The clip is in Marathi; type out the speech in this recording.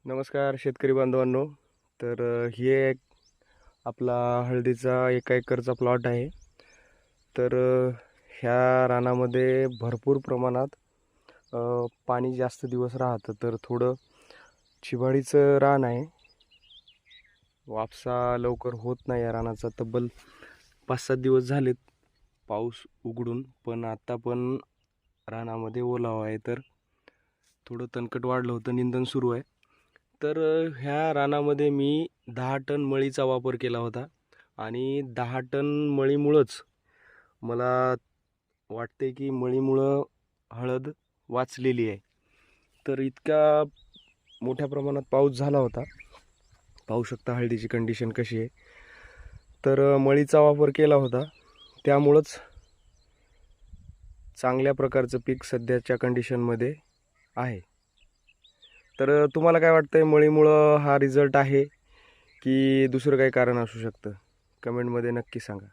नमस्कार शेतकरी बांधवांनो. हे एक आपला हळदीचा 1 एकरचा प्लॉट आहे. ह्या रानामध्ये भरपूर प्रमाणात पाणी जास्त दिवस राहतं. तर थोडं चिबाडीचं रान आहे. वापसा लवकर होत नाही या रानाचा. तब्बल 5-7 दिवस झालेत पाऊस उघडून, पण आता पण रानामध्ये ओलावा आहे. तर थोडं तणकट वाढलं होतं, निंदन सुरू आहे. ह्या रानामध्ये मी 10 टन मळीचा वापर केला होता आणि 10 टन मळीमुळंच मला वाटते की मळीमुळं हळद वाचलेली आहे. तर इतका मोठ्या प्रमाणात पाऊस झाला होता. पाहू शकता हळदीची कंडिशन कशी आहे. मळीचा वापर केला होता, त्यामुळंच चांगल्या प्रकारचं पीक सध्याच्या कंडिशनमध्ये आहे. तुम्हाला काय वाटतंय, मळीमुळं हा रिझल्ट आहे की दुसरं काही कारण असू शकतं? कमेंटमध्ये नक्की सांगा.